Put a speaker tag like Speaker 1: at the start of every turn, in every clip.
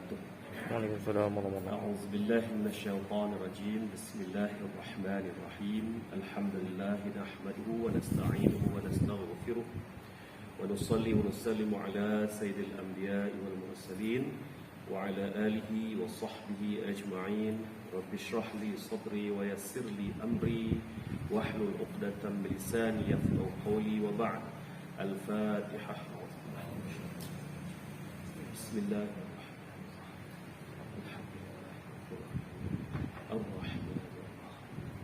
Speaker 1: وبركاته.
Speaker 2: Waalaikumsalam warahmatullahi wabarakatuh.
Speaker 1: أعوذ بالله من الشيطان الرجيم. بسم الله الرحمن الرحيم. الحمد لله نحمده ونستعينه ونستغفره ونصلي ونسلم على سيد الأنبياء والمرسلين وعلى آله وصحبه أجمعين. رب اشرح لي صدري ويسر لي أمري واحلل عقدة من لساني يفقهوا قولي وبعد. الفاتحة. بسم الله الرحمن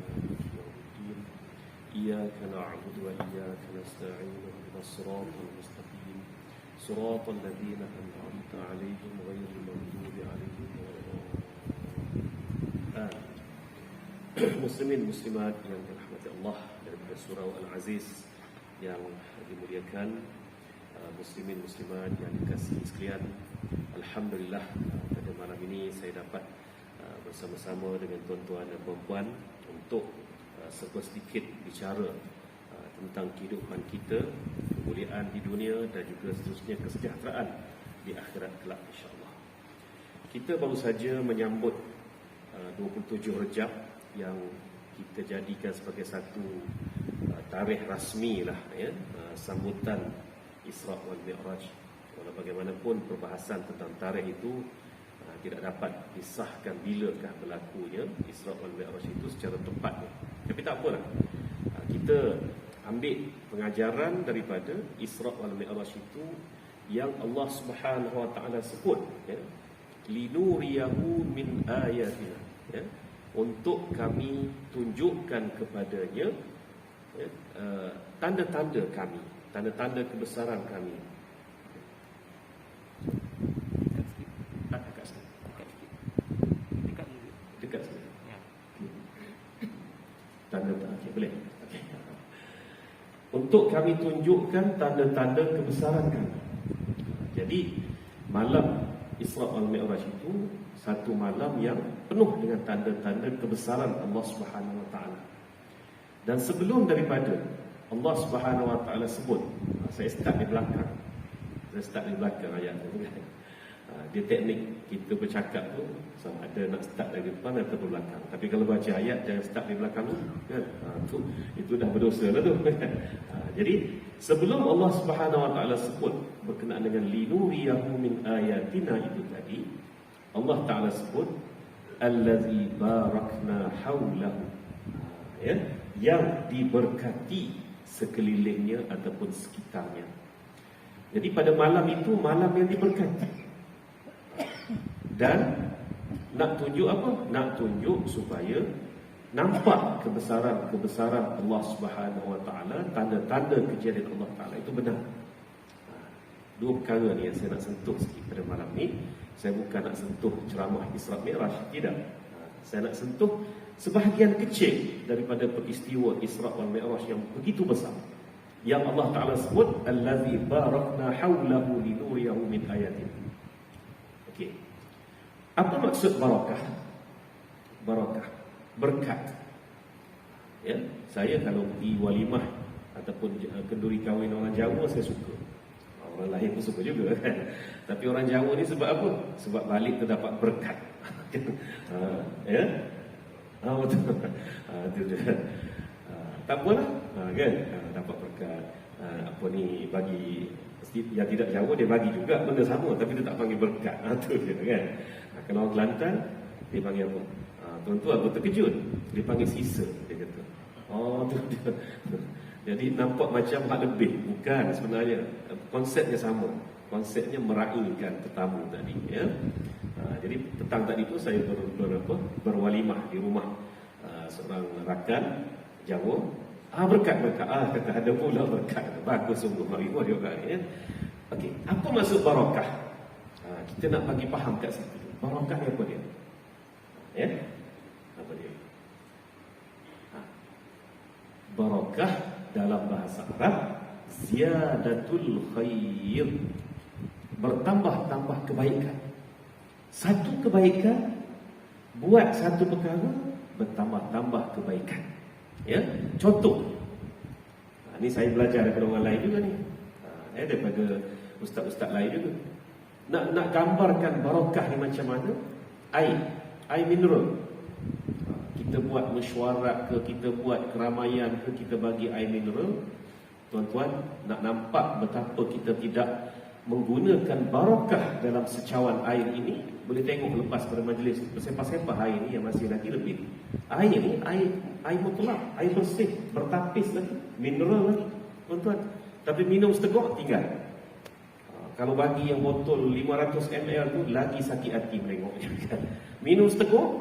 Speaker 1: مالك يوم الدين. إياك نعبد وإياك نستعين اهدنا الصراط المستقيم صراط الذين أنعمت عليهم غير المغضوب عليهم ولا الضالين. Muslimin muslimat yang dirahmati Allah, daripada surah Al-Aziz yang dimuliakan, muslimin muslimat yang dikasihi sekalian, alhamdulillah pada malam ini saya dapat bersama-sama dengan tuan-tuan dan puan-puan untuk sedikit bicara tentang kehidupan kita, kemuliaan di dunia dan juga seterusnya kesejahteraan di akhirat kelak insya-Allah. Kita baru saja menyambut 27 Rejab yang kita jadikan sebagai satu tarikh rasmi lah ya, sambutan Isra wal Mi'raj. Walau bagaimanapun perbahasan tentang tarikh itu tidak dapat disahkan bilakah berlakunya Isra wal Mi'raj itu secara tepatnya. Tapi tak apalah, kita ambil pengajaran daripada Isra wal Mi'raj itu yang Allah Subhanahu wa taala sebut ya, linuriyahu min ayatina ya, untuk kami tunjukkan kepadanya ya, tanda-tanda kami, tanda-tanda kebesaran kami. Dekat sikit. Tanda-tanda, okay, boleh. Okay. Untuk kami tunjukkan tanda-tanda kebesaran kami. Jadi malam Isra wal Mi'raj itu satu malam yang penuh dengan tanda-tanda kebesaran Allah Subhanahu wa taala. Dan sebelum daripada Allah Subhanahu wa taala sebut, saya start di belakang. Saya start di belakang ayat tu. Dia teknik kita bercakap tu sama ada nak start dari depan atau dari belakang. Tapi kalau baca ayat jangan start di belakang tu kan. Itu dah berdosa lah tu. Jadi sebelum Allah Subhanahu wa taala sebut berkenaan dengan linuriyahu min ayatina itu tadi, Allah taala sebut allazi barakna haulahu ya, yang diberkati sekelilingnya ataupun sekitarnya. Jadi pada malam itu malam yang diberkati. Dan nak tunjuk apa? Nak tunjuk supaya nampak kebesaran Allah Subhanahu wa taala, tanda-tanda kejadian Allah taala itu benar. Dua perkara ni yang saya nak sentuh sikit pada malam ni. Saya bukan nak sentuh ceramah Isra Mi'raj, tidak. Saya nak sentuh sebahagian kecil daripada peristiwa Isra wal Mi'raj yang begitu besar, yang Allah taala sebut allazi barakna haulahu linuriyahu min ayatina. Okey. Apa maksud barakah? Barakah, berkat. Ya, saya kalau pergi walimah ataupun kenduri kahwin orang Jawa saya suka. Orang lain pun suka juga kan. Tapi orang Jawa ni sebab apa? Sebab balik terdapat berkat. Ya. Betul. Itu dia. Tak apalah, kan? Dapat berkat. Apa ni bagi yang tidak Jawa dia bagi juga benda sama tapi dia tak panggil berkat. Itu dia kan. Kalau orang Kelantan dia panggil apa? Tuan-tuan aku terkejut. Dia panggil sisa dia kata. Tu dia. Jadi nampak macam hak lebih, bukan sebenarnya. Konsepnya sama. Konsepnya meraihkan tetamu tadi ya. Jadi petang tadi tu saya berwalimah di rumah seorang rakan Jawa. Berkat. Kata ada pula berkat. Bagus sungguh marilah dia orang ya. Okey, apa maksud barakah? Kita nak bagi faham kat situ. Barakah ni apa dia? Ya? Apa dia? Barakah dalam bahasa Arab ziyadatul khair, bertambah-tambah kebaikan. Satu kebaikan buat satu perkara bertambah-tambah kebaikan. Ya, contoh. Ini saya belajar daripada orang lain juga ni. Daripada ustaz-ustaz lain juga. Nak gambarkan barakah ni macam mana? Air mineral. Kita buat mesyuarat ke, kita buat keramaian ke, kita bagi air mineral. Tuan-tuan, nak nampak betapa kita tidak menggunakan barakah dalam secawan air ini, boleh tengok lepas pada majlis bersepah-sepah air ni yang masih lagi lebih. Air ni air mutlak, air bersih, bertapis lagi, mineral lagi, tuan-tuan. Tapi minum seteguk tinggal. Kalau bagi yang botol 500 ml tu lagi sakit hati menengoknya. Minum seteguk,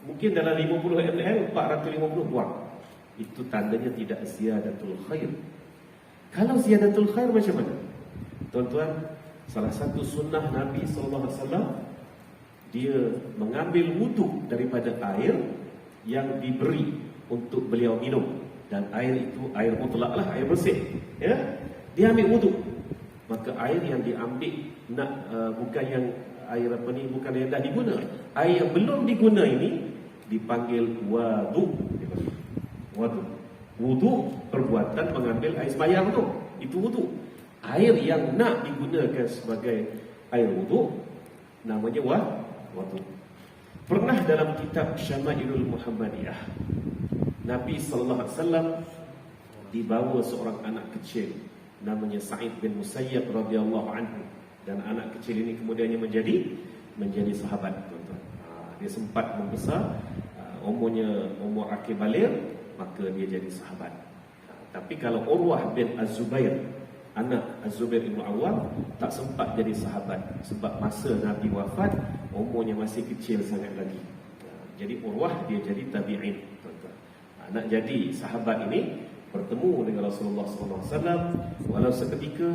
Speaker 1: mungkin dalam 50 ml 450 buang. Itu tandanya tidak ziyadatul khair. Kalau ziyadatul khair macam mana? Tuan-tuan, salah satu sunnah Nabi SAW, dia mengambil wuduk daripada air yang diberi untuk beliau minum. Dan air itu air mutlak lah, air bersih, ya? Dia ambil wuduk. Maka air yang diambil bukan yang air apa ni, bukan yang dah diguna. Air yang belum diguna ini dipanggil wadu. Wudu perbuatan mengambil air sembahyang tu, itu wudu. Air yang nak digunakan sebagai air wudu namanya wadu. Pernah dalam kitab Syama'ilul Muhammadiyah, Nabi SAW dibawa seorang anak kecil namanya Sa'id bin Musayyab radhiyallahu anhu, dan anak kecil ini kemudiannya menjadi sahabat, tuan-tuan. Dia sempat membesar, umur akil baligh, maka dia jadi sahabat. Tapi kalau Urwah bin Az-Zubair, anak Az-Zubair bin Awwam, tak sempat jadi sahabat sebab masa Nabi wafat umurnya masih kecil sangat lagi. Jadi Urwah dia jadi tabi'in, tuan-tuan. Nak jadi sahabat ini bertemu dengan Rasulullah SAW walau seketika,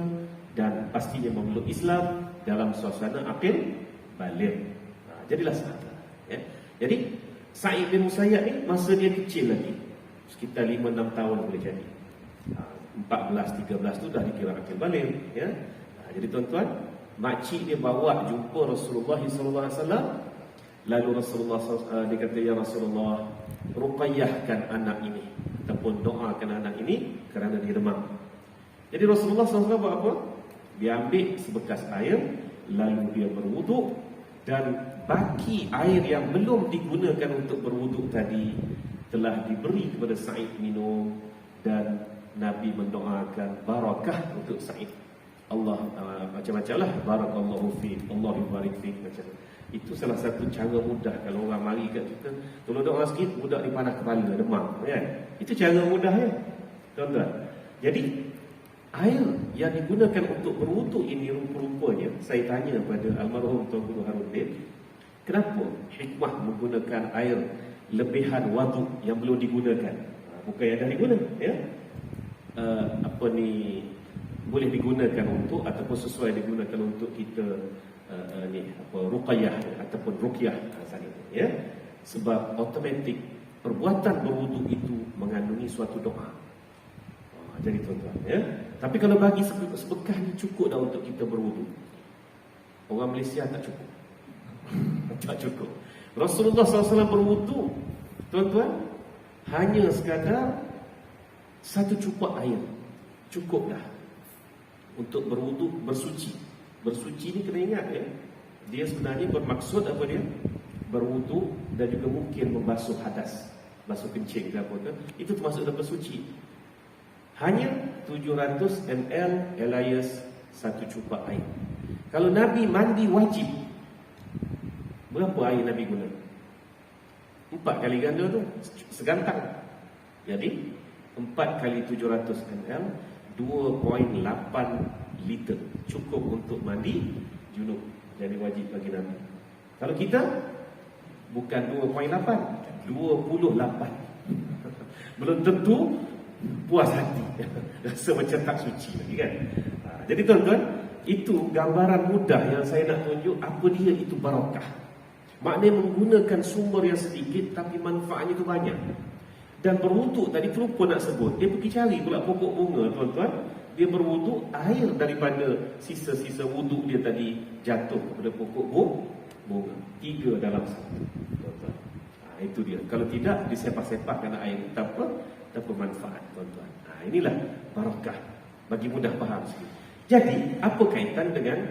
Speaker 1: dan pastinya memeluk Islam dalam suasana akil baligh. Jadilah sahabat, ya. Jadi Sa'id bin Musayyab ni masa dia kecil lagi, sekitar 5-6 tahun boleh jadi. 14-13 tu dah dikira akil baligh, ya. Jadi tuan-tuan, makcik dia bawa jumpa Rasulullah SAW. Lalu Rasulullah dia kata, ya Rasulullah, ruqayyahkan anak ini ataupun doakan anak ini kerana dia demam. Jadi Rasulullah SAW buat apa? Dia ambil sebekas air, lalu dia berwuduk, dan baki air yang belum digunakan untuk berwuduk tadi telah diberi kepada Sa'id minum, dan Nabi mendoakan barakah untuk Sa'id. Allah macam-macam lah, barakallahu fiik, Allah barik fiik, macam itu. Salah satu cara mudah kalau orang mari kat kita, tolong doa sikit, budak ni panas kepala, demam, kan? Itu cara mudah, ya, tuan-tuan. Jadi air yang digunakan untuk berwuduk ini rupa-rupanya, saya tanya pada almarhum Tuan Guru Harudin, kenapa hikmah menggunakan air lebihan wuduk yang belum digunakan? Bukan yang dah digunakan, ya. Boleh digunakan untuk, ataupun sesuai digunakan untuk kita ruqayyah ataupun ruqyah saja, ya. Sebab automatik perbuatan berwuduk itu mengandungi suatu doa. Jadi tuan-tuan, ya. Tapi kalau bagi sebekas ni cukup dah untuk kita berwuduk. Orang Malaysia tak cukup. Tak cukup. Rasulullah SAW berwuduk, tuan-tuan, hanya sekadar satu cupak air cukup dah untuk berwuduk, bersuci. Bersuci ni kena ingat, ya, dia sebenarnya bermaksud apa dia? Berwuduk dan juga mungkin membasuh hadas, basuh kencing ke apa ke, itu termasuk dalam bersuci. Hanya 700 ml alias satu cupak air. Kalau Nabi mandi wajib, berapa air Nabi guna? 4 kali ganda tu, segantang. Jadi 4 kali 700 ml 2.8 liter cukup untuk mandi junub. Jadi wajib bagi Nabi. Kalau kita bukan 2.8, 28. Belum tentu puas hati. Rasa macam tak suci lagi, kan? Jadi tuan-tuan, itu gambaran mudah yang saya nak tunjuk apa dia itu barakah. Maknanya menggunakan sumber yang sedikit tapi manfaatnya itu banyak. Dan berwuduk tadi terlupa nak sebut, dia pergi cari pula pokok bunga, tuan-tuan. Dia berwuduk, air daripada sisa-sisa wuduk dia tadi jatuh kepada pokok bunga. 3 dalam 1, tuan-tuan. Itu dia. Kalau tidak, disepak-sepak kerana air tak bermanfaat, tuan-tuan. Inilah barakah, bagi mudah faham sikit. Jadi, apa kaitan dengan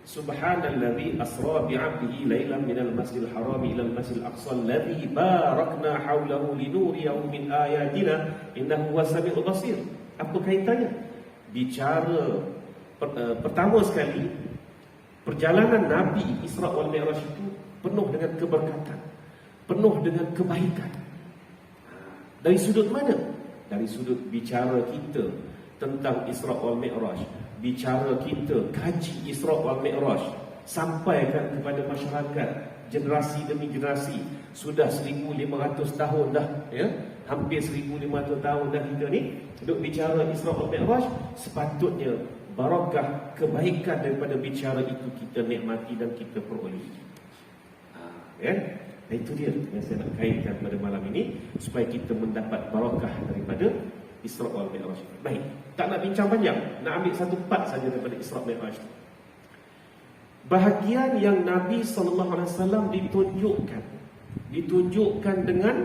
Speaker 1: Subhanalladzi asra bi'abdihi lailan minal masjidil haram ila al-masjidil aqsa alladzi barakna haulahu linuriyahu min ayatina innahu huwas samiul basir. Apa kaitannya? Bicara pertama sekali, perjalanan Nabi Isra wal Mi'raj itu penuh dengan keberkatan, penuh dengan kebaikan. Dari sudut mana? Dari sudut bicara kita tentang Isra wal Mi'raj, bicara kita kaji Isra wal Mi'raj, sampaikan kepada masyarakat generasi demi generasi. Sudah 1500 tahun dah, ya, hampir 1500 tahun dah kita ni duk bicara Isra wal Mi'raj. Sepatutnya barakah kebaikan daripada bicara itu kita nikmati dan kita peroleh. Ya, itu dia yang saya nak kaitkan pada malam ini supaya kita mendapat barakah daripada Isra wal Mi'raj. Baik, tak nak bincang panjang, nak ambil satu part saja daripada Isra Mi'raj. Bahagian yang Nabi SAW ditunjukkan dengan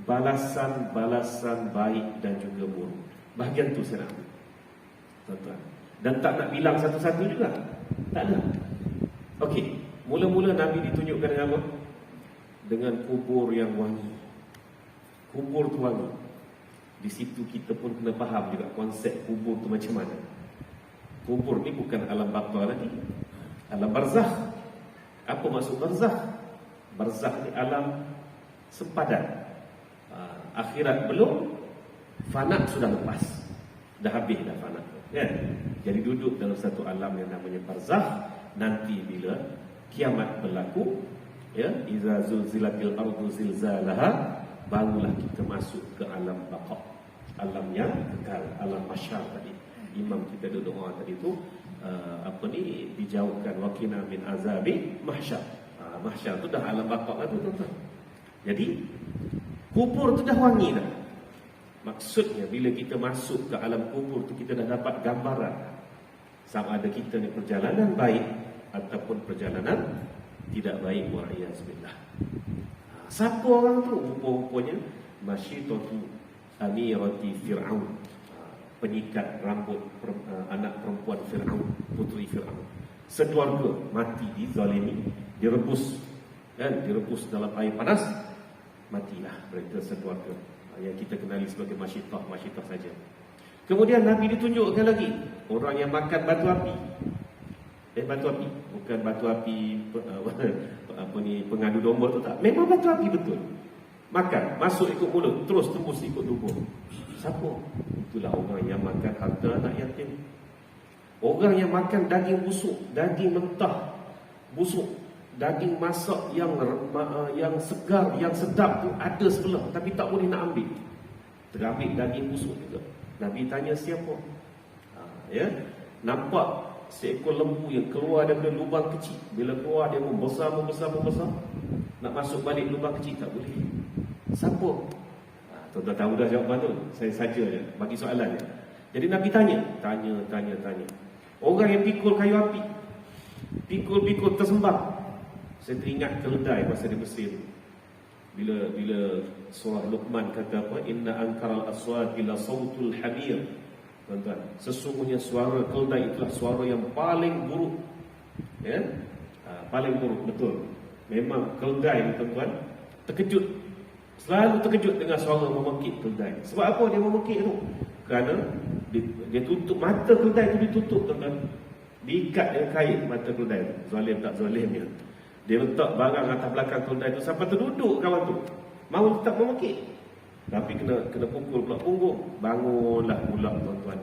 Speaker 1: balasan-balasan baik dan juga buruk. Bahagian tu saya nak ambil, tuan-tuan. Dan tak nak bilang satu-satu juga, tak ada. Okey, mula-mula Nabi ditunjukkan dengan apa? Dengan kubur yang wangi. Kubur tu wangi. Di situ kita pun kena faham juga konsep kubur tu macam mana. Kubur ni bukan alam baqar lagi, alam barzakh. Apa maksud barzakh? Barzakh ni alam sepadan. Akhirat belum, fana sudah lepas, dah habis dah fana, kan? Jadi duduk dalam satu alam yang namanya barzakh. Nanti bila kiamat berlaku, ya, iza zulzilatil ardu zilzalaha, barulah kita masuk ke alam baqa, alam yang kekal, alam mahsyar tadi. Imam kita doa tadi tu dijauhkan waqina min azabi mahsyar. Mahsyar tu dah alam baqa lah tu, tuan-tuan. Jadi kubur tu dah wangi dah. Maksudnya bila kita masuk ke alam kubur tu, kita dah dapat gambaran sama ada kita ni perjalanan baik ataupun perjalanan tidak baik, wa'iyazbillah. Siapa orang tu? Rupa-rupanya Masyitatu Amirati Fir'aun, penyikat rambut anak perempuan Fir'aun, puteri Fir'aun. Sekeluarga mati dizalimi, direbus, kan? Direbus dalam air panas, matilah mereka sekeluarga. Yang kita kenali sebagai Masyitah saja. Kemudian Nabi ditunjukkan lagi orang yang makan batu api. Batu api, bukan batu api pengadu domba tu, tak. Memang batu api betul. Makan, masuk ikut mulut, terus tembus ikut tubuh. Siapa? Itulah orang yang makan harta anak yatim. Orang yang makan daging busuk, daging mentah busuk, daging masak yang segar, yang sedap tu ada sebelah, tapi tak boleh nak ambil. Terambil daging busuk juga. Nabi tanya siapa? Ya, nampak seekor lembu yang keluar daripada lubang kecil. Bila keluar dia membesar. Nak masuk balik lubang kecil tak boleh. Siapa? Tuan-tuan tahu dah jawapan tu. Saya saja je bagi soalan je. Jadi Nabi tanya. Orang yang pikul kayu api, pikul tersembah. Saya teringat keledai masa di Mesir. Bila surah Luqman kata apa? Inna ankaral aswati la sautul hamir. Tuan-tuan, sesungguhnya suara keledai itulah suara yang paling buruk. Ya? Paling buruk, betul. Memang keledai, tuan-tuan, terkejut. Selalu terkejut dengan suara memekik keledai. Sebab apa dia memekik tu? Kerana dia tutup, mata keledai tu ditutup, tuan-tuan. Diikat dengan kain mata keledai tu. Zalim tak zalimnya. Dia letak barang atas belakang keledai tu sampai terduduk kawan tu. Mau tetap memekik. Tapi kena pukul pula punggung. Bangunlah pula, tuan-tuan.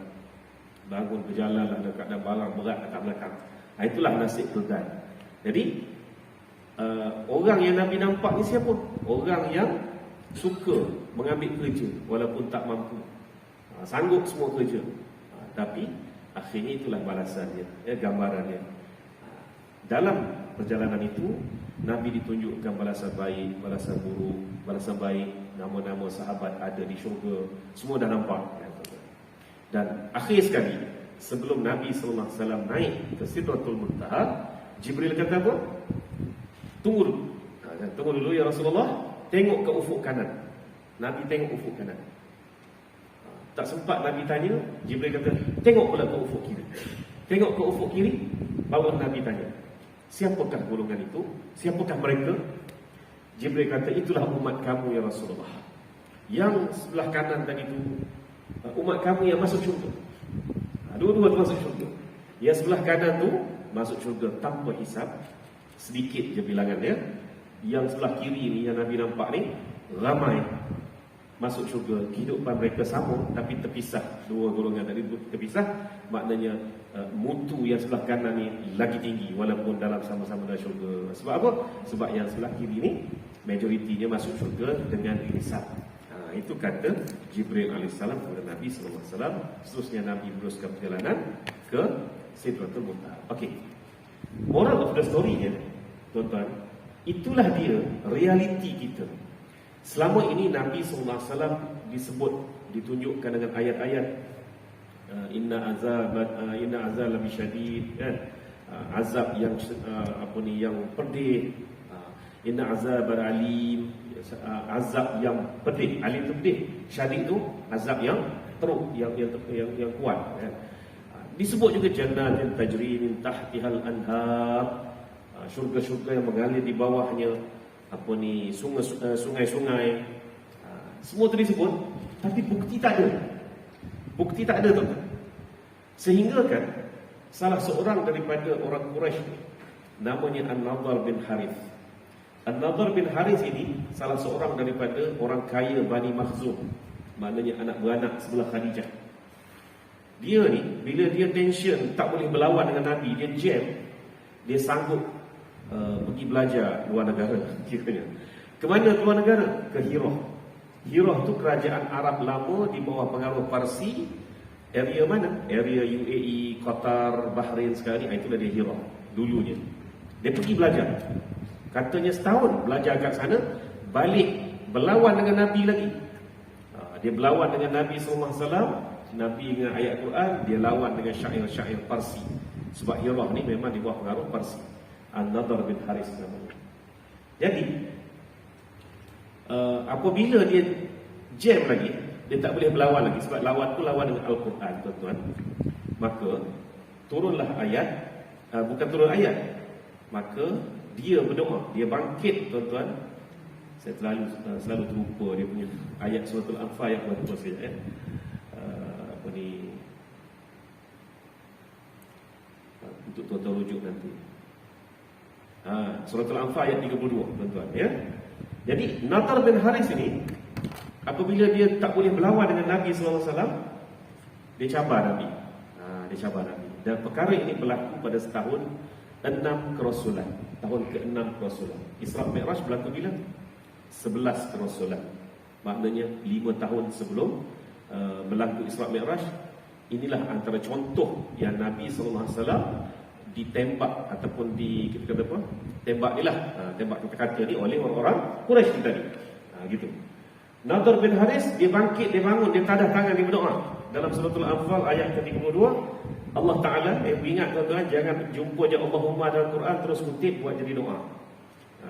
Speaker 1: Bangun berjalanlah dekat ada barang berat atas belakang. Itulah nasib keledai. Jadi orang yang Nabi nampak ni siapa? Orang yang suka mengambil kerja walaupun tak mampu. Sanggup semua kerja. Tapi akhirnya itulah balasannya, ya, gambarannya. Dalam perjalanan itu Nabi ditunjukkan balasan baik, balasan buruk, balasan baik, nama-nama sahabat ada di syurga, semua dah nampak, ya. Dan akhir sekali sebelum Nabi SAW naik ke Sidratul Muntaha, Jibril kata apa? Tunggu dulu ya Rasulullah. Tengok ke ufuk kanan. Nabi tengok ufuk kanan. Tak sempat Nabi tanya, Jibril kata, tengok pula ke ufuk kiri. Tengok ke ufuk kiri, Baru Nabi tanya, siapakah golongan itu? Siapakah mereka? Jibril kata, itulah umat kamu ya Rasulullah. Yang sebelah kanan tadi itu umat kamu yang masuk syurga. Dua-dua masuk syurga. Yang sebelah kanan tu masuk syurga tanpa hisab, sedikit je bilangannya. Yang sebelah kiri ni yang Nabi nampak ni ramai masuk syurga. Kehidupan mereka sama tapi terpisah. Dua golongan tadi terpisah. Maknanya mutu yang sebelah kanan ni lagi tinggi walaupun dalam sama-sama dalam syurga. Sebab apa? Sebab yang sebelah kiri ni majoritinya masuk syurga dengan hisab. Itu kata Jibril AS kepada Nabi SAW. Seterusnya Nabi beruskan perjalanan ke Sidratul Muntaha. Okey, moral of the story-nya, tuan-tuan, itulah dia realiti kita. Selama ini Nabi SAW disebut, ditunjukkan dengan ayat-ayat inna azab labi syadid, azab yang yang pedih, inna azab alim, azab yang pedih. Alim tu pedih, syadid tu azab yang teruk, yang kuat. Disebut juga jannatin tajri min tahtihal anhar, syurga-syurga yang mengalir di bawahnya sungai-sungai. Semua tu disebut, tapi bukti tak ada. Bukti tak ada, tuan-tuan. Sehingga kan salah seorang daripada orang Quraisy, namanya An-Nadhr bin Harith. An-Nadhr bin Harith ini salah seorang daripada orang kaya Bani Makhzum, maknanya anak beranak sebelah Khadijah. Dia ni bila dia tension tak boleh berlawan dengan Nabi, dia jam, dia sanggup pergi belajar luar negara kiranya. Ke mana luar negara? Ke Hirah. Hirah tu kerajaan Arab lama di bawah pengaruh Parsi. Area mana? Area UAE, Qatar, Bahrain sekarang ni. Itulah dia Hirah dulunya. Dia pergi belajar. Katanya setahun belajar kat sana, balik berlawan dengan Nabi lagi. Dia berlawan dengan Nabi SAW. Nabi dengan ayat Quran, dia lawan dengan syair-syair Parsi. Sebab Hirah ni memang di bawah pengaruh Parsi. An-Nadhr bin Harith namanya. Jadi apabila dia jam lagi, dia tak boleh berlawan lagi. Sebab lawan tu lawan dengan Al-Quran, tuan-tuan. Maka turunlah ayat, bukan turun ayat, maka dia berdoa, dia bangkit, tuan-tuan. Saya selalu terlupa dia punya ayat suratul Anfal yang betul saya untuk tuan-tuan rujuk nanti. Suratul Anfal ayat 32, tuan-tuan, ya. Jadi Nadhr bin Harith ini apabila dia tak boleh berlawan dengan Nabi SAW, dia cabar Nabi. Dia cabar Nabi. Dan perkara ini berlaku pada setahun 6 kerasulan. Tahun ke-6 kerasulan. Isra' Mi'raj berlaku bila? 11 kerasulan. Maknanya 5 tahun sebelum berlaku Isra' Mi'raj. Inilah antara contoh yang Nabi SAW ditembak ataupun kita kata apa? Tembak ni lah. Tembak kita kata ni oleh orang-orang Quraisy tadi. Gitu. Nadhr bin Harith dia bangkit, dia bangun, dia tadah tangan, dia berdoa. Dalam suratul Anfal ayat ke-32, Allah Ta'ala, ingat tuan-tuan, jangan jumpa je Allahumma dalam Quran terus kutip buat jadi doa.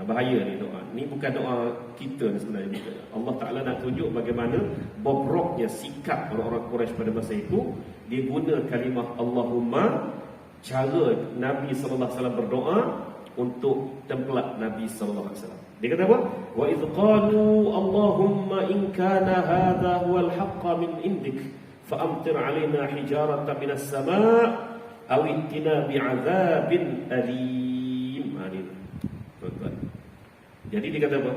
Speaker 1: Bahaya ni doa. Ni bukan doa kita ni sebenarnya. Allah Ta'ala nak tunjuk bagaimana bobroknya sikap orang-orang Quraisy pada masa itu. Dia guna kalimah Allahumma, cara Nabi SAW berdoa untuk tempelak Nabi SAW. Dia kata apa? Wa idh qalu Allahumma in kana hadha huwal haqqa min indik fa'amtir 'alaina hijaratan minas sama' aw itina bi'adzabin alim. Tuan-tuan. Jadi dia kata apa?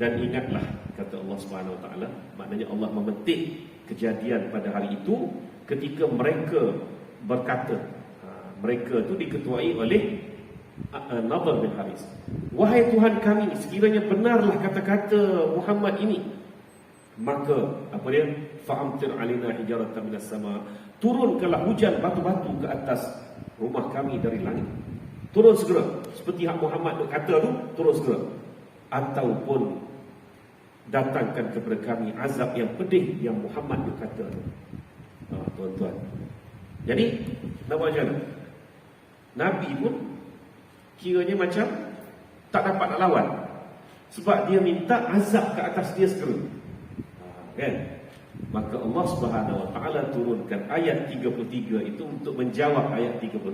Speaker 1: Dan ingatlah, kata Allah Subhanahu Wa Taala, maknanya Allah memetik kejadian pada hari itu ketika mereka berkata, mereka itu diketuai oleh Nadhr bin Harith. Wahai Tuhan kami, sekiranya benarlah kata-kata Muhammad ini, maka apa dia? Fa'amtir 'alaina hijaratan minas sama'. Turunkanlah hujan batu-batu ke atas rumah kami dari langit. Turun segera. Seperti hak Muhammad tu kata tu, turun segera. Ataupun datangkan kepada kami azab yang pedih yang Muhammad tu kata tu. Tuan-tuan. Jadi, nak buat macam mana? Nabi pun kiranya macam tak dapat nak lawan. Sebab dia minta azab ke atas dia segera. Kan? Maka Allah Subhanahu Wa Taala turunkan ayat 33 itu untuk menjawab ayat 32.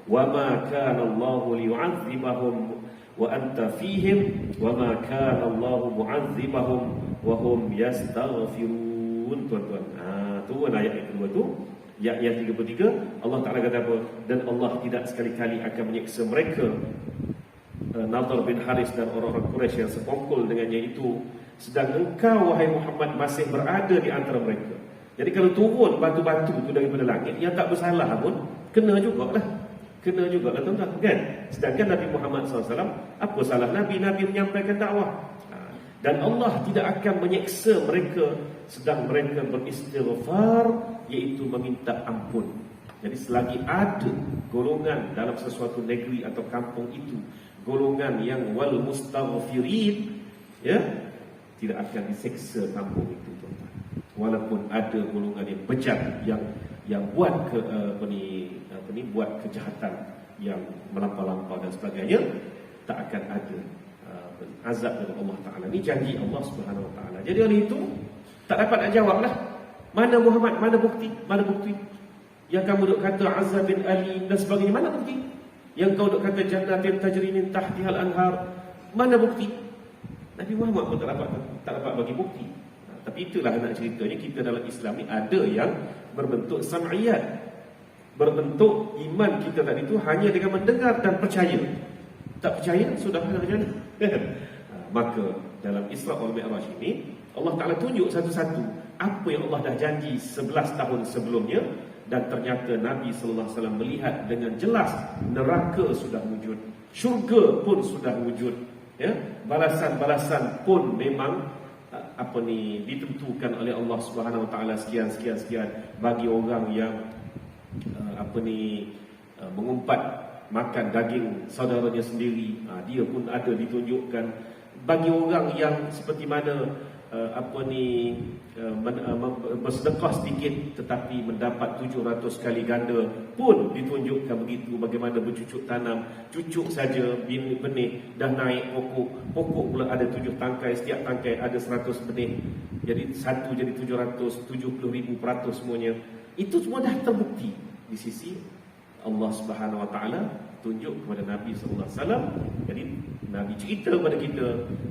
Speaker 1: wa ma kana Allahu liyu'adzibahum wa anta fihim wa ma kana Allahu mu'adzibahum wa hum yastaghfirun. Tuan-tuan, tu ayat yang kedua tu, ayat 33, Allah Taala kata apa? Dan Allah tidak sekali-kali akan menyiksa mereka, Nadhr bin Haris dan orang-orang Quraisy yang sekongkol dengannya itu, sedang engkau wahai Muhammad masih berada di antara mereka. Jadi kalau turun batu-batu itu daripada langit, yang tak bersalah pun kena jugalah. Kena jugalah tuan-tuan, kan? Sedangkan Nabi Muhammad SAW, apa salah Nabi? Nabi menyampaikan dakwah. Dan Allah tidak akan menyeksa mereka sedang mereka beristighfar, iaitu meminta ampun. Jadi selagi ada golongan dalam sesuatu negeri atau kampung itu, golongan yang wal mustaghfirin, ya, tidak akan diseksa kampung itu, tuan-tuan. Walaupun ada golongan yang bejat yang buat buat kejahatan yang melampau-lampau dan sebagainya, tak akan ada azab dari Allah Taala. Ini janji Allah Subhanahu Wa Taala. Jadi oleh itu tak dapat nak jawablah. Mana Muhammad? Mana bukti? Mana bukti? Yang kamu duk kata azab bin alim dan sebagainya, mana bukti? Yang kau duk kata jannatin tajri min tahtihal anhar, mana bukti? Nabi Muhammad pun tak dapat bagi bukti. Tapi itulah nak ceritanya, kita dalam Islam ni ada yang berbentuk sam'iyat. Berbentuk iman kita tadi itu hanya dengan mendengar dan percaya. Tak percaya, sudah macam mana? Maka dalam Isra wal Mi'raj ini, Allah Ta'ala tunjuk satu-satu apa yang Allah dah janji 11 tahun sebelumnya. Dan ternyata Nabi sallallahu alaihi wasallam melihat dengan jelas neraka sudah wujud, syurga pun sudah wujud, ya. Balasan-balasan pun memang ditentukan oleh Allah Subhanahu Wa Taala sekian bagi orang yang mengumpat makan daging saudaranya sendiri, dia pun ada ditunjukkan. Bagi orang yang seperti mana bersedekah sedikit tetapi mendapat 700 kali ganda pun ditunjukkan begitu. Bagaimana bercucuk tanam, cucuk saja benih dah naik pokok pula ada 7 tangkai, setiap tangkai ada 100 benih, jadi satu jadi 770,000% semuanya. Itu semua dah terbukti di sisi Allah Subhanahu Wa Taala, tunjuk kepada Nabi sallallahu alaihi wasallam. Jadi Nabi cerita kepada kita,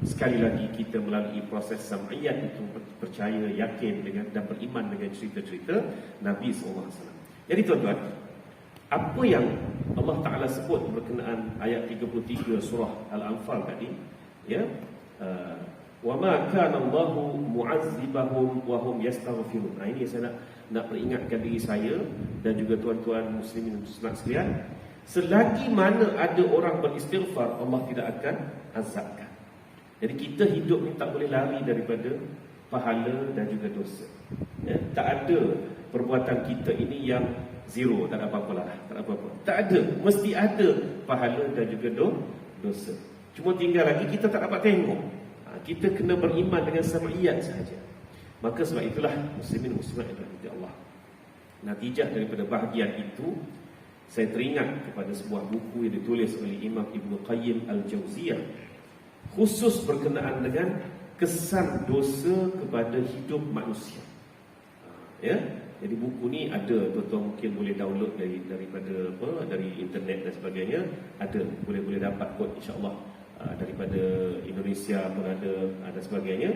Speaker 1: sekali lagi kita melalui proses sam'iyat itu, percaya, yakin dengan dan beriman dengan cerita-cerita Nabi sallallahu alaihi wasallam. Jadi tuan-tuan, apa yang Allah Taala sebut berkenaan ayat 33 surah Al-Anfal tadi, ya, wa ma kana Allahu mu'azzibahum wa hum yastaghfirun. Ini saya nak peringatkan diri saya dan juga tuan-tuan muslimin dan muslimat sekalian. Selagi mana ada orang beristighfar, Allah tidak akan azabkan. Jadi kita hidup ni tak boleh lari daripada pahala dan juga dosa, ya. Tak ada perbuatan kita ini yang zero, tak ada apa-apa lah, tak ada apa-apa. Tak ada, mesti ada pahala dan juga dosa. Cuma tinggal lagi kita tak dapat tengok. Kita kena beriman dengan sam'iyat sahaja. Maka sebab itulah muslimin muslimat yang dirahmati Allah, natijah daripada bahagian itu, saya teringat kepada sebuah buku yang ditulis oleh Imam Ibn Qayyim Al-Jauziyah, khusus berkenaan dengan kesan dosa kepada hidup manusia. Ya, jadi buku ni ada, tuan-tuan mungkin boleh download dari internet dan sebagainya. Ada, boleh dapat kot insya-Allah. Daripada Indonesia pun ada sebagainya,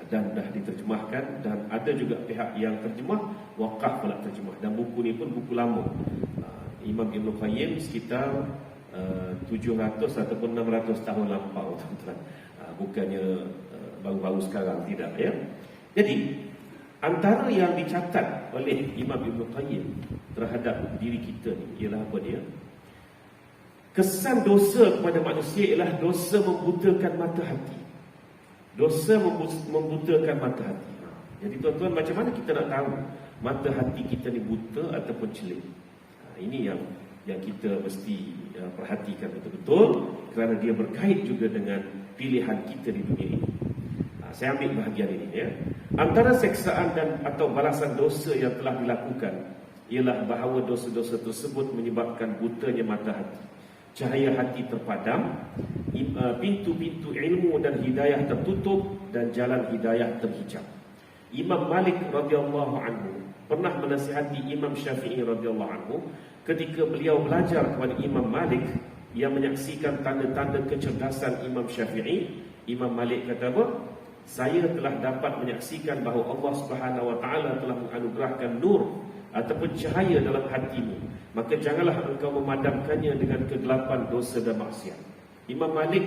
Speaker 1: dan dah diterjemahkan, dan ada juga pihak yang terjemah, Waqaf pula terjemah. Dan buku ni pun buku lama, Imam Ibn Qayyim sekitar 700 ataupun 600 tahun lampau, tuan-tuan. Bukannya baru-baru sekarang, tidak, ya. Jadi antara yang dicatat oleh Imam Ibn Qayyim terhadap diri kita ni ialah apa dia? Kesan dosa kepada manusia ialah dosa membutakan mata hati. Dosa membutakan mata hati. Jadi tuan-tuan, macam mana kita nak tahu mata hati kita ni buta ataupun celik? Ini yang kita mesti perhatikan betul-betul, kerana dia berkait juga dengan pilihan kita di dunia ini. Saya ambil bahagian ini, ya. Antara seksaan dan atau balasan dosa yang telah dilakukan ialah bahawa dosa-dosa tersebut menyebabkan butanya mata hati, cahaya hati terpadam, pintu-pintu ilmu dan hidayah tertutup, dan jalan hidayah terhijab. Imam Malik radhiyallahu anhu pernah menasihati Imam Syafi'i radhiyallahu anhu ketika beliau belajar kepada Imam Malik yang menyaksikan tanda-tanda kecerdasan Imam Syafi'i. Imam Malik kata apa? Saya telah dapat menyaksikan bahawa Allah Subhanahu wa taala telah menganugerahkan nur ataupun cahaya dalam hatimu, maka janganlah engkau memadamkannya dengan kegelapan dosa dan maksiat. Imam Malik,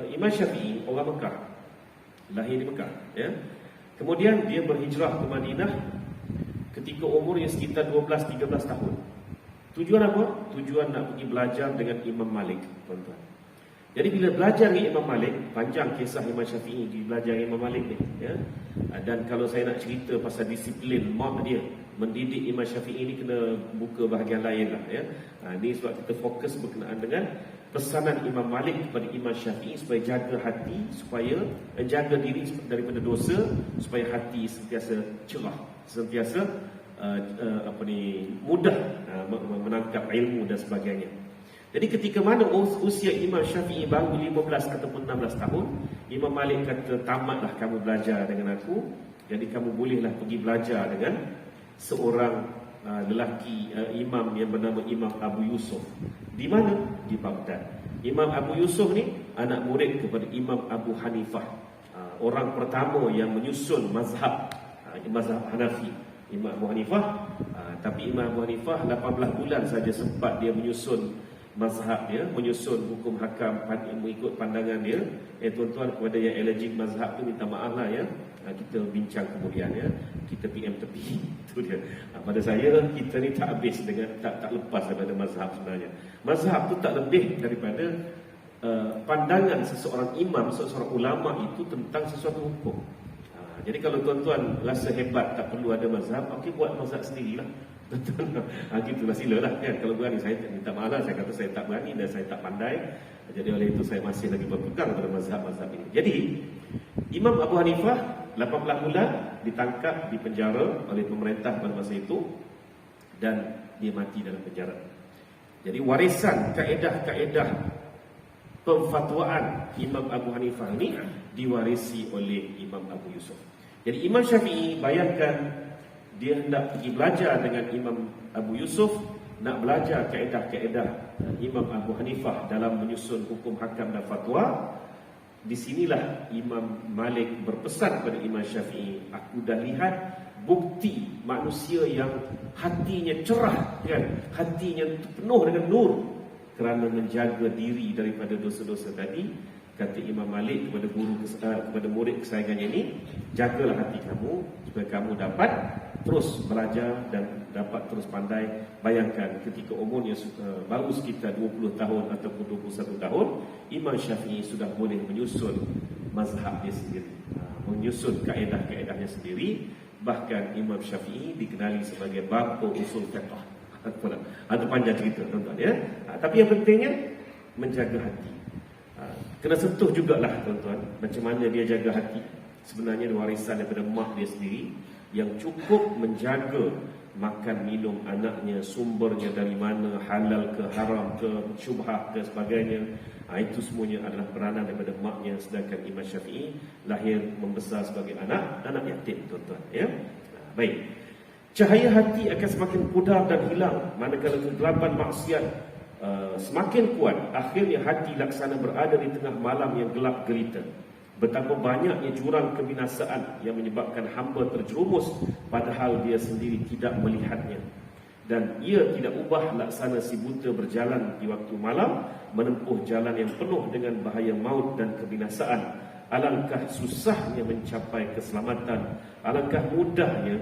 Speaker 1: Imam Syafi'i orang Mekah, lahir di Mekah, ya. Kemudian dia berhijrah ke Madinah ketika umurnya sekitar 12-13 tahun. Tujuan apa? Tujuan nak pergi belajar dengan Imam Malik, tuan-tuan. Jadi bila belajar dengan Imam Malik, panjang kisah Imam Syafi'i di belajar dengan Imam Malik ni, ya. Dan kalau saya nak cerita pasal disiplin mak dia mendidik Imam Syafi'i ni, kena buka bahagian lain lah, ya. Ini sebab kita fokus berkenaan dengan pesanan Imam Malik kepada Imam Syafi'i supaya jaga hati, supaya jaga diri daripada dosa, supaya hati sentiasa cerah, sentiasa mudah menangkap ilmu dan sebagainya. Jadi ketika mana usia Imam Syafi'i baru 15 ataupun 16 tahun, Imam Malik kata, tamatlah kamu belajar dengan aku, jadi kamu bolehlah pergi belajar dengan seorang lelaki imam yang bernama Imam Abu Yusuf. Di mana? Di Baghdad. Imam Abu Yusuf ni anak murid kepada Imam Abu Hanifah, orang pertama yang menyusun mazhab Hanafi. Imam Abu Hanifah, tapi Imam Abu Hanifah 18 bulan saja sempat dia menyusun mazhab dia, menyusun hukum hakam mengikut pandangan dia. Tuan-tuan, kepada yang allergic mazhab tu minta maaf lah, ya. Kita bincang kemudian, ya. Kita PM tepi. Itu dia. Pada saya, kita ni tak habis dengan tak lepas daripada mazhab sebenarnya. Mazhab tu tak lebih daripada pandangan seseorang imam, seseorang ulama itu tentang sesuatu hukum. Jadi kalau tuan-tuan rasa hebat tak perlu ada mazhab, okey, buat mazhab sendirilah. Gitulah, silalah, kan. Kalau berani, saya minta maaf lah, saya kata saya tak berani dan saya tak pandai. Jadi oleh itu saya masih lagi berpegang pada mazhab-mazhab ini. Jadi Imam Abu Hanifah 18 bulan ditangkap, dipenjara oleh pemerintah pada masa itu, dan dia mati dalam penjara. Jadi warisan kaedah-kaedah pemfatwaan Imam Abu Hanifah ini diwarisi oleh Imam Abu Yusuf. Jadi Imam Syafi'i, bayangkan dia hendak pergi belajar dengan Imam Abu Yusuf, nak belajar kaedah-kaedah Imam Abu Hanifah dalam menyusun hukum hakam dan fatwa. Di sinilah Imam Malik berpesan kepada Imam Syafi'i, aku dah lihat bukti manusia yang hatinya cerah, kan? Hatinya penuh dengan nur kerana menjaga diri daripada dosa-dosa tadi. Kata Imam Malik kepada kepada murid kesayangannya ini, jagalah hati kamu supaya kamu dapat terus belajar dan dapat terus pandai. Bayangkan ketika umurnya baru sekitar 20 tahun ataupun 21 tahun, Imam Syafi'i sudah boleh menyusun mazhab dia sendiri, menyusun kaedah-kaedahnya sendiri. Bahkan Imam Syafi'i dikenali sebagai bapa usul fiqh. Ada panjang cerita, tuan-tuan, ya. Tapi yang pentingnya menjaga hati. Kena sentuh jugalah, tuan-tuan, macam mana dia jaga hati. Sebenarnya warisan daripada mak dia sendiri yang cukup menjaga makan minum anaknya, sumbernya dari mana, halal ke haram ke syubhah ke sebagainya. Itu semuanya adalah peranan daripada maknya. Sedangkan Imam Syafi'i lahir membesar sebagai anak yatim, tuan-tuan, ya. Baik. Cahaya hati akan semakin pudar dan hilang manakala kegelapan maksiat semakin kuat. Akhirnya hati laksana berada di tengah malam yang gelap gelita. Betapa banyaknya jurang kebinasaan yang menyebabkan hamba terjerumus padahal dia sendiri tidak melihatnya. Dan ia tidak ubah laksana si buta berjalan di waktu malam, menempuh jalan yang penuh dengan bahaya maut dan kebinasaan. Alangkah susahnya mencapai keselamatan, alangkah mudahnya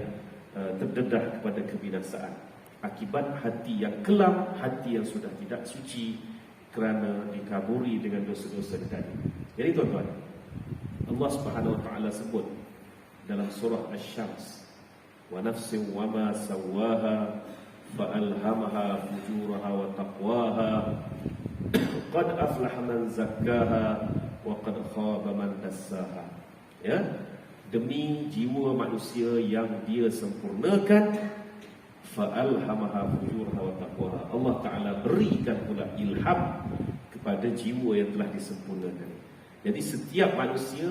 Speaker 1: terdedah kepada kebinasaan. Akibat hati yang kelam, hati yang sudah tidak suci kerana dikaburi dengan dosa-dosa tadi. Jadi tuan-tuan, Allah Subhanahu wa taala sebut dalam surah Asy-Syams, wa nafsin wa ma sawwaha fa alhamaha fujuraha wa taqwaha qad aflaha man zakkaha wa qad khaba man dassaha. Ya, demi jiwa manusia yang dia sempurnakan, fa'alhamaha fujuraha wa taqwaha. Allah Ta'ala berikan pula ilham kepada jiwa yang telah disempurnakan. Jadi setiap manusia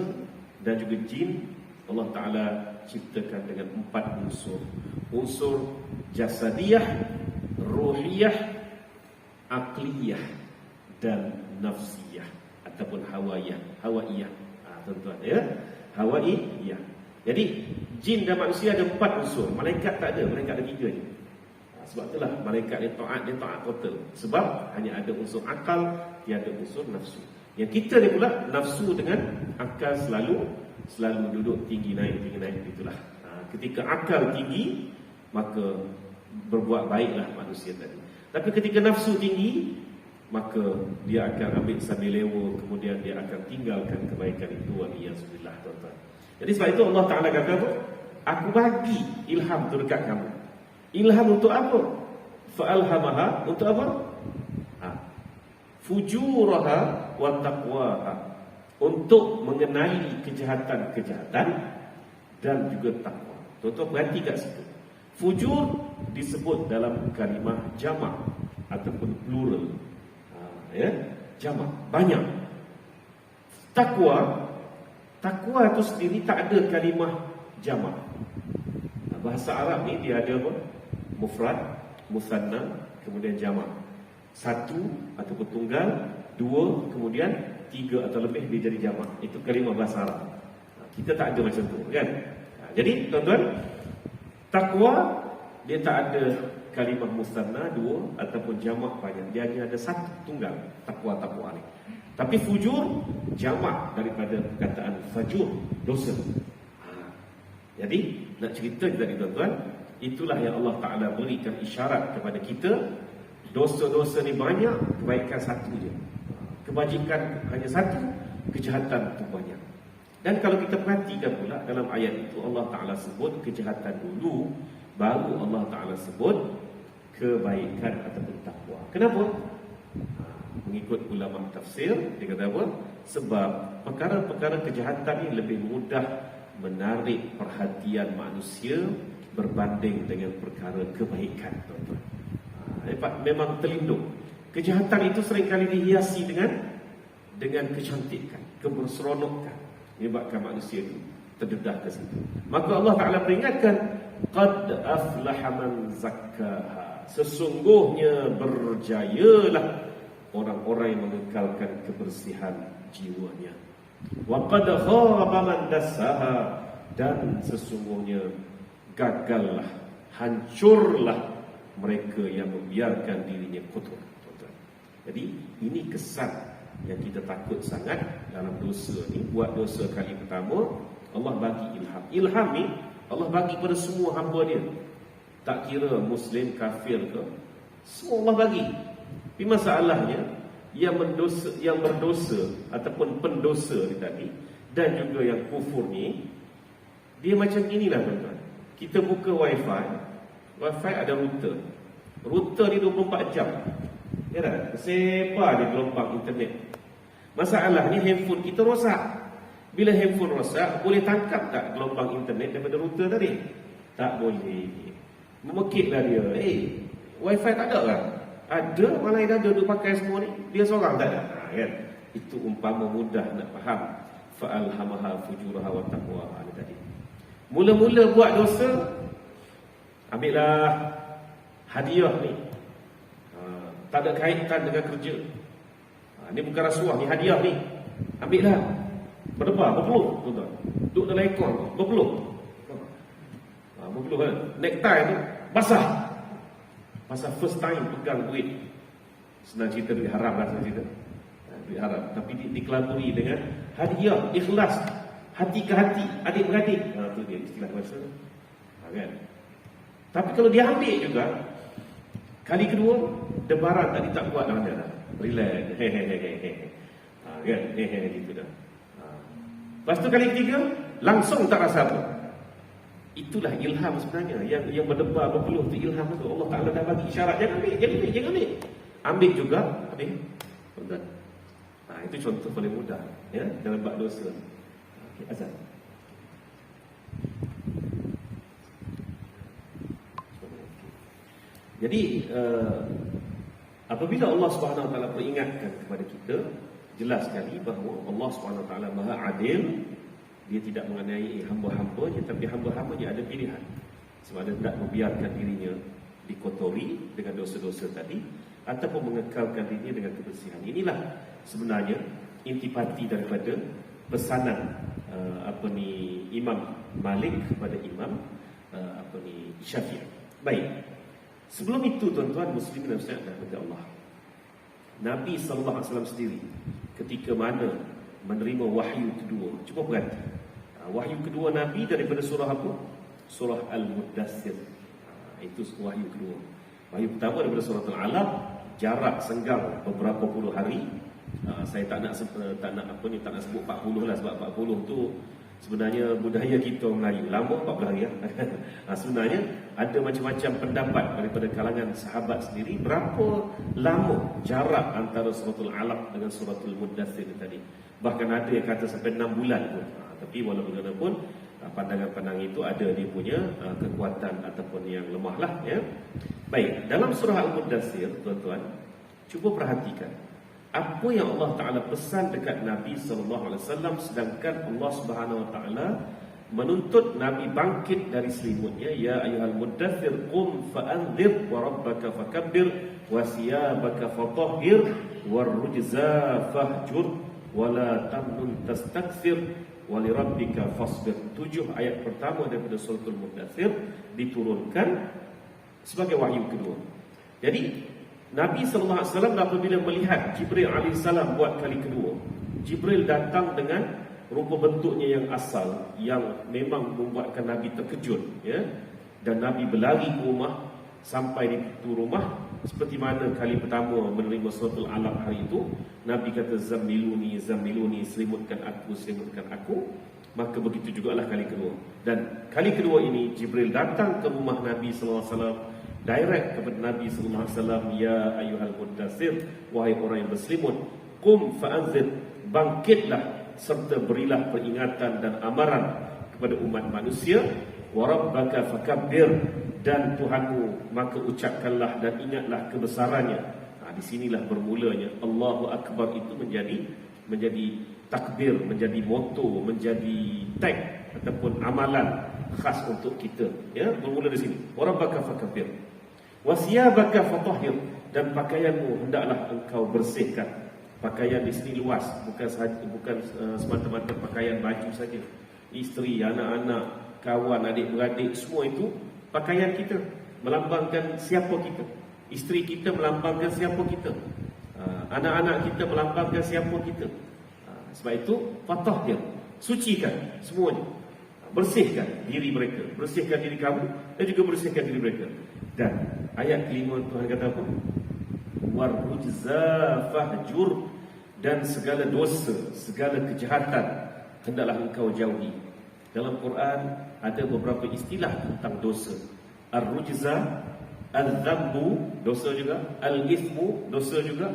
Speaker 1: dan juga jin, Allah Ta'ala ciptakan dengan 4 unsur. Unsur jasadiyah, ruhiyah, akliyah dan nafsiyah ataupun hawaiyah. Tuan-tuan ya. Hawaiyah. Jadi jin dan manusia ada 4 unsur. Malaikat tak ada, malaikat ada 3 je. Sebab itulah malaikat dia taat total. Sebab hanya ada unsur akal, tiada unsur nafsu. Yang kita ni pula nafsu dengan akal selalu duduk tinggi naik itulah. Ketika akal tinggi maka berbuat baiklah manusia tadi. Tapi ketika nafsu tinggi maka dia akan ambil sambil lewa, kemudian dia akan tinggalkan kebaikan itu. Waliyazbillah, tuan-tuan. Jadi sebab itu Allah Ta'ala kata apa? Aku bagi ilham tu dekat kamu. Ilham untuk apa? Fa'alhamaha untuk apa? Fujuraha wa taqwaha, untuk mengenali kejahatan-kejahatan dan juga takwa. Tuan-tuan perhati kat situ. Fujur disebut dalam kalimah jamak ataupun plural. Ya, jamak, banyak. Takwa itu sendiri tak ada kalimah jamak. Bahasa Arab ni dia ada apa? Mufrad, musanna, kemudian jamak. 1 ataupun tunggal, 2, kemudian 3 atau lebih dia jadi jamak. Itu kalimah bahasa Arab. Kita tak ada macam tu, kan? Jadi tuan-tuan, takwa dia tak ada kalimah musanna 2 ataupun jamak banyak. Dia hanya ada 1 tunggal, takwa ni. Tapi fujur jamak daripada perkataan fajur, dosa. Jadi nak cerita tadi tuan-tuan, itulah yang Allah Ta'ala berikan isyarat kepada kita. Dosa-dosa ni banyak, kebaikan 1 je. Kebajikan hanya 1, kejahatan tu banyak. Dan kalau kita perhatikan pula dalam ayat itu, Allah Ta'ala sebut kejahatan dulu, baru Allah Ta'ala sebut kebaikan ataupun takwa. Kenapa? Mengikut ulama tafsir, dia kata apa? Sebab perkara-perkara kejahatan ni lebih mudah menarik perhatian manusia berbanding dengan perkara kebaikan, tuan-tuan. Memang terlindung. Kejahatan itu seringkali dihiasi dengan kecantikan, keberseronokan, menyebabkan manusia itu terdedah ke situ. Maka Allah Ta'ala peringatkan, qad aflaha man zakkaha, sesungguhnya berjayalah orang-orang yang mengekalkan kebersihan jiwanya. Wa qad khaba man dassaha, dan sesungguhnya gagallah, hancurlah mereka yang membiarkan dirinya kotor. Jadi ini kesan yang kita takut sangat dalam dosa ni. Buat dosa kali pertama, Allah bagi ilham. Ilham ni Allah bagi pada semua hamba dia, tak kira Muslim, kafir ke, semua Allah bagi. Tapi masalahnya yang berdosa ataupun pendosa ni tadi, dan juga yang kufur ni, dia macam inilah tuan-tuan. Kita buka wifi ada router. Router ni 24 jam. Ya tak? Sepa dia gelombang internet. Masalahnya handphone kita rosak. Bila handphone rosak, boleh tangkap tak gelombang internet daripada router tadi? Tak boleh. Memekiklah dia. Wifi tak ada kan? Ada, malah yang ada duk pakai semua ni, dia seorang tak ada. Kan? Itu umpama mudah nak faham. Fa'alhamaha fujuraha wa taqwaha tadi. Mula-mula buat dosa, ambillah hadiah ni. Tak ada kaitan dengan kerja. Ni bukan rasuah, ni hadiah ni. Ambillah. Berpeluh, tuan-tuan. Duduk dalam ekor, berpeluh. Berpeluh kan. Necktie tu basah. Masa first time pegang duit. Senang cerita duit haram lah, senang cerita. Duit haram. Tapi dikelaburi dengan hadiah, ikhlas, hati ke hati, adik-beradik. Itu dia istilah bahasa tu. Kan? Tapi kalau dia ambil juga, kali kedua, debaran tadi tak kuat dah dah. Relax. Hehehe. Kan? Hehehe gitu dah. Lepas tu kali ketiga, langsung tak rasa apa. Itulah ilham sebenarnya. Yang berdebar berpeluh tu ilham tu. Allah Ta'ala dah bagi isyarat. Jangan ambil. Ambil juga. Ambil. Itu contoh paling mudah. Ya, dalam bab dosa. Okay, azan. Jadi apabila Allah Subhanahu Wa Taala peringatkan kepada kita, jelas sekali bahawa Allah Subhanahu Wa Taala Maha Adil, Dia tidak menganiaya hamba-hambanya, tapi hamba-hambanya ada pilihan. Sebab dia tidak membiarkan dirinya dikotori dengan dosa-dosa tadi, ataupun mengekalkan dirinya dengan kebersihan. Inilah sebenarnya intipati daripada pesanan Imam Malik kepada Imam Syafi'i. Baik. Sebelum itu tuan-tuan muslimin dan muslimat rahmati Allah, Nabi sallallahu alaihi wasallam sendiri ketika mana menerima wahyu kedua, cuba perhati. Wahyu kedua Nabi daripada surah apa? Surah Al-Muddathir. Itu wahyu kedua. Wahyu pertama daripada surah Al-Alaq, jarak senggang beberapa puluh hari. Saya tak nak sebut 40 lah, sebab 40 tu sebenarnya budaya kita Melayu. Lama 40 hari ya. Sebenarnya ada macam-macam pendapat daripada kalangan sahabat sendiri berapa lama jarak antara suratul Alaq dengan suratul Muddathir tadi. Bahkan ada yang kata sampai 6 bulan pun. Tapi walaupun bagaimanapun pandangan-pandangan itu ada dia punya kekuatan ataupun yang lemah lah ya. Baik, dalam surah Al-Muddathir tuan-tuan, cuba perhatikan apa yang Allah Ta'ala pesan dekat Nabi SAW, sedangkan Allah Subhanahu Wa Ta'ala menuntut Nabi bangkit dari selimutnya. Ya ayyuhal muddathir qum fa'anzir wa rabbaka fakabbir wa siyabaka fatahhir war rujza fahjur wa la tamnun tastakthir wa li rabbika fasbir. 7 ayat pertama daripada surah Al-Muddathir diturunkan sebagai wahyu kedua. Jadi Nabi SAW apabila melihat Jibril AS buat kali kedua, Jibril datang dengan rupa bentuknya yang asal, yang memang membuatkan Nabi terkejut ya. Dan Nabi berlari ke rumah. Sampai di pintu rumah, seperti mana kali pertama menerima suratul Alaq hari itu, Nabi kata zammiluni, zammiluni, selimutkan aku. Maka begitu jugalah kali kedua. Dan kali kedua ini Jibril datang ke rumah Nabi SAW, direct kepada Nabi SAW. Ya ayyuhal muddathir, wahai orang yang berselimut, qum fa'anzir, bangkitlah serta berilah peringatan dan amaran kepada umat manusia. Wa rabbaka fakabbir, dan Tuhanmu maka ucapkanlah dan ingatlah kebesarannya. Di sinilah bermulanya Allahu Akbar itu menjadi takbir, menjadi moto, menjadi tag ataupun amalan khas untuk kita ya. Bermula di sini. Wa rabbaka fakabbir wa siyabaka fatahhir, dan pakaianmu hendaklah engkau bersihkan. Pakaian di sini luas, bukan semata-mata pakaian baju saja. Isteri, anak-anak, kawan, adik-beradik, semua itu pakaian kita melambangkan siapa kita. Isteri kita melambangkan siapa kita. Anak-anak kita melambangkan siapa kita. Sebab itu fatahhir, sucikan semuanya. Bersihkan diri mereka, bersihkan diri kamu dan juga bersihkan diri mereka. Dan ayat kelima Tuhan kata apa? Warujza fahjur, dan segala dosa, segala kejahatan hendaklah engkau jauhi. Dalam Quran ada beberapa istilah tentang dosa. Ar-rujza, al-dhambu, dosa juga, al-ithmu, dosa juga,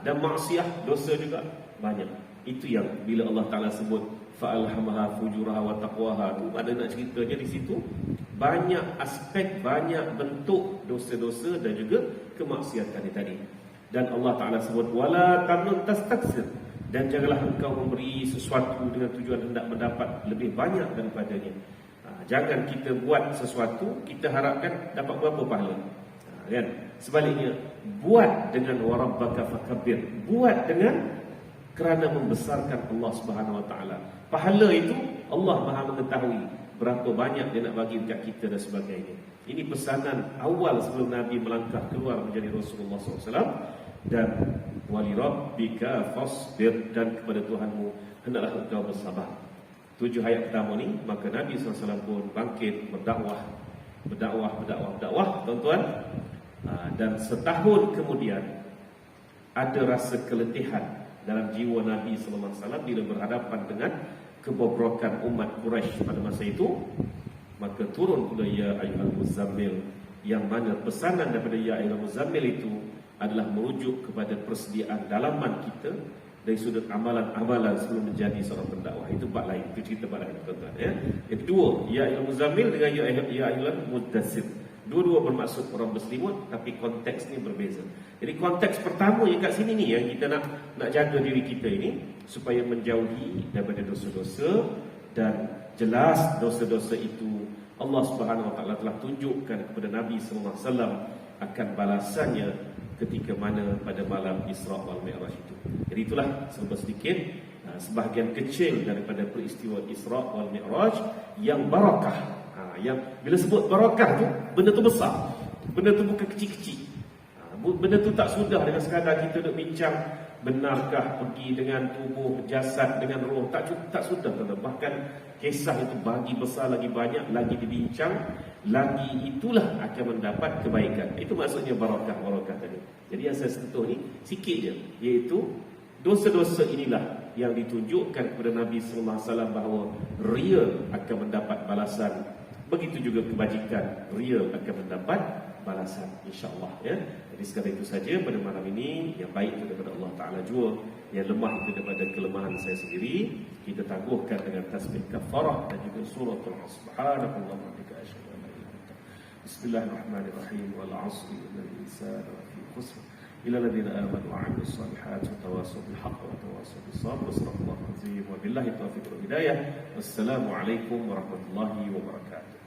Speaker 1: dan maksiat, dosa juga, banyak. Itu yang bila Allah Ta'ala sebut fa'alhamaha fujuraha wa taqwaha, tu ada nak ceritanya di situ banyak aspek, banyak bentuk dosa-dosa dan juga kemaksiatan tadi. Dan Allah Ta'ala sebut wala tamnun tastakthir, dan janganlah engkau memberi sesuatu dengan tujuan hendak mendapat lebih banyak daripadanya. Jangan kita buat sesuatu kita harapkan dapat berapa pahala. Kan? Sebaliknya, buat dengan warabbaka fakabbir, buat dengan kerana membesarkan Allah Subhanahu Wa Taala. Pahala itu Allah Maha mengetahui berapa banyak dia nak bagi dekat kita dan sebagainya. Ini pesanan awal sebelum Nabi melangkah keluar menjadi Rasulullah SAW. Dan wali rabbika fasbir, dan kepada Tuhanmu hendaklah engkau bersabar. 7 ayat pertama ni, maka Nabi SAW pun bangkit berdakwah, tuan-tuan. Dan setahun kemudian ada rasa keletihan dalam jiwa Nabi SAW bila berhadapan dengan kebobrokan umat Quraisy pada masa itu. Maka turun pula ya ayyuhal muzammil, yang mana pesanan daripada ya ayyuhal muzammil itu adalah merujuk kepada persediaan dalaman kita dari sudut amalan-amalan sebelum menjadi seorang pendakwah. Itu bab lain, itu cerita bab lain, tuan-tuan ya. Yang kedua, ya ayyuhal muzammil dengan ya ayyuhal muddathir, dua-dua bermaksud orang berselimut, tapi konteksnya berbeza. Jadi konteks pertama yang kat sini ni yang kita nak jaga diri kita ini supaya menjauhi daripada dosa-dosa, Dan jelas dosa-dosa itu Allah Subhanahu Wa Taala telah tunjukkan kepada Nabi sallallahu alaihi wasallam akan balasannya ketika mana pada malam Isra wal Mi'raj itu. Jadi itulah serba sedikit sebahagian kecil daripada peristiwa Isra wal Mi'raj yang barakah. Yang bila sebut barakah tu, benda tu besar. Benda tu bukan kecil-kecil. Benda tu tak sudah dengan sekadar kita nak bincang benarkah pergi dengan tubuh, jasad, dengan roh. Tak sudah. Bahkan kisah itu bagi besar, lagi banyak, lagi dibincang, lagi itulah akan mendapat kebaikan. Itu maksudnya barakah tadi. Jadi yang saya sentuh ni sikit je, iaitu dosa-dosa inilah yang ditunjukkan kepada Nabi sallallahu alaihi wasallam bahawa ria akan mendapat balasan. Begitu juga kebajikan, ria akan mendapat balasan, insya-Allah ya. Jadi sekadar itu saja pada malam ini. Yang baik itu daripada Allah Taala jua, yang lemah itu daripada kelemahan saya sendiri. Kita tangguhkan dengan tasbih kafarah dan juga suratul subhanallah wa bihamdihi asyhadu an la ilaha illa anta. Bismillahirrahmanirrahim. Wal 'asri innal insana lafi khusr illa alladhina amanu wa 'amilus solihati wa tawassaw bil haqqi wa tawassaw bis sabr. Shadaqallahu azim wa billahi taufiq wal hidayah. Wassalamu alaikum warahmatullahi wabarakatuh.